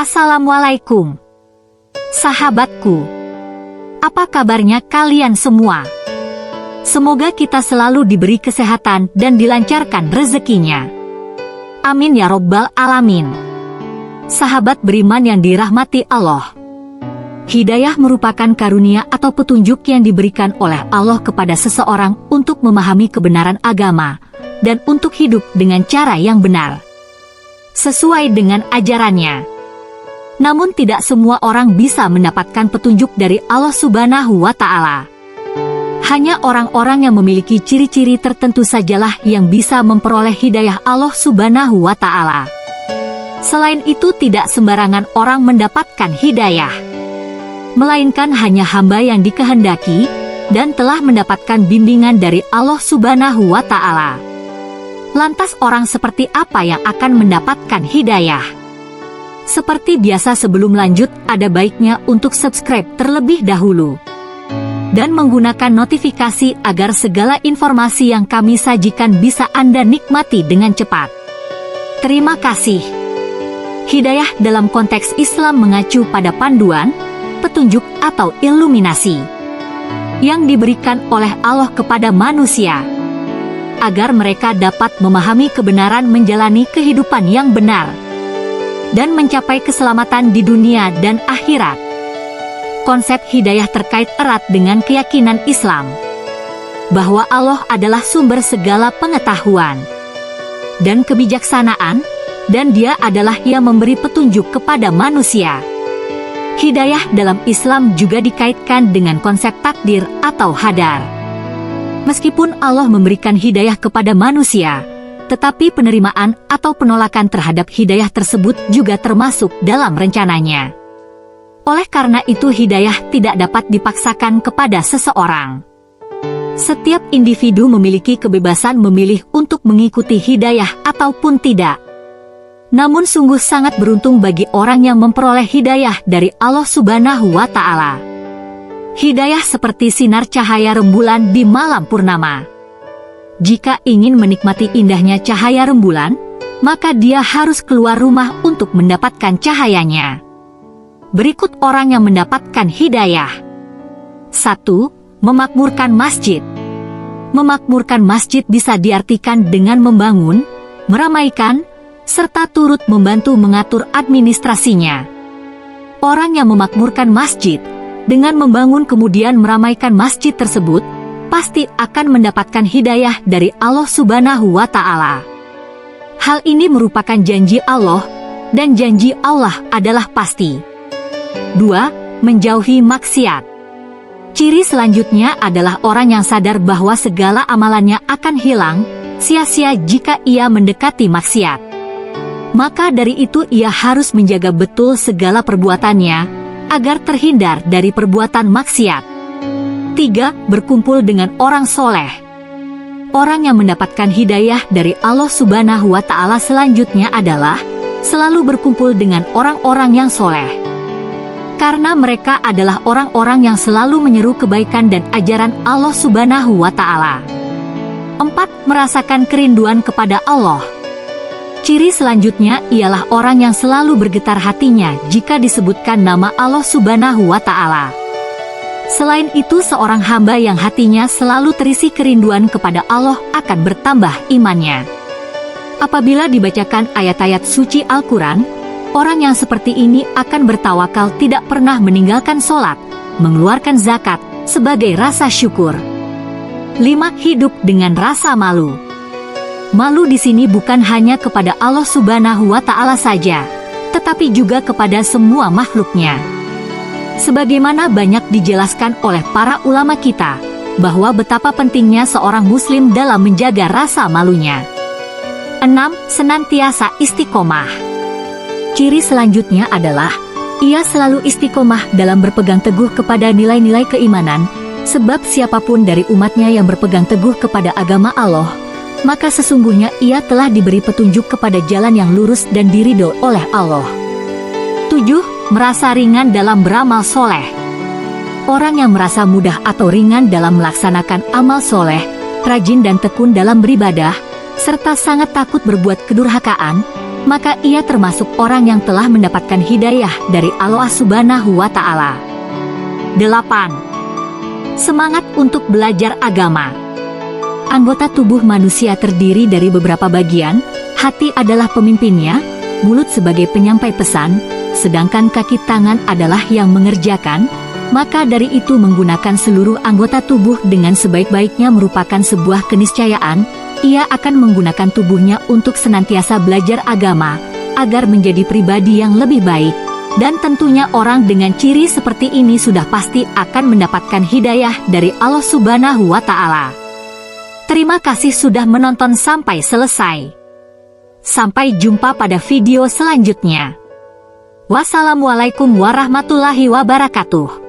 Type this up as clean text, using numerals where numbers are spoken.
Assalamualaikum, sahabatku. Apa kabarnya kalian semua? Semoga kita selalu diberi kesehatan dan dilancarkan rezekinya. Amin ya robbal alamin. Sahabat beriman yang dirahmati Allah. Hidayah merupakan karunia atau petunjuk yang diberikan oleh Allah kepada seseorang untuk memahami kebenaran agama dan untuk hidup dengan cara yang benar, sesuai dengan ajarannya. Namun tidak semua orang bisa mendapatkan petunjuk dari Allah Subhanahu wa Ta'ala. Hanya orang-orang yang memiliki ciri-ciri tertentu sajalah yang bisa memperoleh hidayah Allah Subhanahu wa Ta'ala. Selain itu, tidak sembarangan orang mendapatkan hidayah, melainkan hanya hamba yang dikehendaki dan telah mendapatkan bimbingan dari Allah Subhanahu wa Ta'ala. Lantas orang seperti apa yang akan mendapatkan hidayah? Seperti biasa, sebelum lanjut, ada baiknya untuk subscribe terlebih dahulu dan menggunakan notifikasi agar segala informasi yang kami sajikan bisa Anda nikmati dengan cepat. Terima kasih. Hidayah dalam konteks Islam mengacu pada panduan, petunjuk atau iluminasi yang diberikan oleh Allah kepada manusia agar mereka dapat memahami kebenaran, menjalani kehidupan yang benar dan mencapai keselamatan di dunia dan akhirat. Konsep hidayah terkait erat dengan keyakinan Islam bahwa Allah adalah sumber segala pengetahuan dan kebijaksanaan, dan Dia adalah yang memberi petunjuk kepada manusia. Hidayah dalam Islam juga dikaitkan dengan konsep takdir atau hadar. Meskipun Allah memberikan hidayah kepada manusia, tetapi penerimaan atau penolakan terhadap hidayah tersebut juga termasuk dalam rencananya. Oleh karena itu, hidayah tidak dapat dipaksakan kepada seseorang. Setiap individu memiliki kebebasan memilih untuk mengikuti hidayah ataupun tidak. Namun sungguh sangat beruntung bagi orang yang memperoleh hidayah dari Allah Subhanahu wa Ta'ala. Hidayah seperti sinar cahaya rembulan di malam purnama. Jika ingin menikmati indahnya cahaya rembulan, maka dia harus keluar rumah untuk mendapatkan cahayanya. Berikut orang yang mendapatkan hidayah. 1. Memakmurkan masjid. Memakmurkan masjid bisa diartikan dengan membangun, meramaikan, serta turut membantu mengatur administrasinya. Orang yang memakmurkan masjid dengan membangun kemudian meramaikan masjid tersebut pasti akan mendapatkan hidayah dari Allah Subhanahu wa Ta'ala. Hal ini merupakan janji Allah, dan janji Allah adalah pasti. 2. Menjauhi maksiat. Ciri selanjutnya adalah orang yang sadar bahwa segala amalannya akan hilang sia-sia jika ia mendekati maksiat. Maka dari itu ia harus menjaga betul segala perbuatannya agar terhindar dari perbuatan maksiat. 3. Berkumpul dengan orang soleh. Orang yang mendapatkan hidayah dari Allah Subhanahu wa Ta'ala selanjutnya adalah selalu berkumpul dengan orang-orang yang soleh, karena mereka adalah orang-orang yang selalu menyeru kebaikan dan ajaran Allah Subhanahu wa Ta'ala. 4. Merasakan kerinduan kepada Allah. Ciri selanjutnya ialah orang yang selalu bergetar hatinya jika disebutkan nama Allah Subhanahu wa Ta'ala. Selain itu, seorang hamba yang hatinya selalu terisi kerinduan kepada Allah akan bertambah imannya. Apabila dibacakan ayat-ayat suci Al-Quran, orang yang seperti ini akan bertawakal, tidak pernah meninggalkan sholat, mengeluarkan zakat sebagai rasa syukur. 5. Hidup dengan rasa malu. Malu di sini bukan hanya kepada Allah Subhanahu wa Ta'ala saja, tetapi juga kepada semua makhluknya. Sebagaimana banyak dijelaskan oleh para ulama kita, bahwa betapa pentingnya seorang muslim dalam menjaga rasa malunya. 6. Senantiasa istiqomah. Ciri selanjutnya adalah ia selalu istiqomah dalam berpegang teguh kepada nilai-nilai keimanan, sebab siapapun dari umatnya yang berpegang teguh kepada agama Allah, maka sesungguhnya ia telah diberi petunjuk kepada jalan yang lurus dan diridho oleh Allah. 7. Merasa ringan dalam beramal soleh. Orang yang merasa mudah atau ringan dalam melaksanakan amal soleh, rajin dan tekun dalam beribadah, serta sangat takut berbuat kedurhakaan, maka ia termasuk orang yang telah mendapatkan hidayah dari Allah Subhanahu wa Ta'ala. 8. Semangat untuk belajar agama. Anggota tubuh manusia terdiri dari beberapa bagian. Hati adalah pemimpinnya, mulut sebagai penyampai pesan, sedangkan kaki tangan adalah yang mengerjakan. Maka dari itu menggunakan seluruh anggota tubuh dengan sebaik-baiknya merupakan sebuah keniscayaan. Ia akan menggunakan tubuhnya untuk senantiasa belajar agama, agar menjadi pribadi yang lebih baik. Dan tentunya orang dengan ciri seperti ini sudah pasti akan mendapatkan hidayah dari Allah Subhanahu wa Ta'ala. Terima kasih sudah menonton sampai selesai. Sampai jumpa pada video selanjutnya. Wassalamualaikum warahmatullahi wabarakatuh.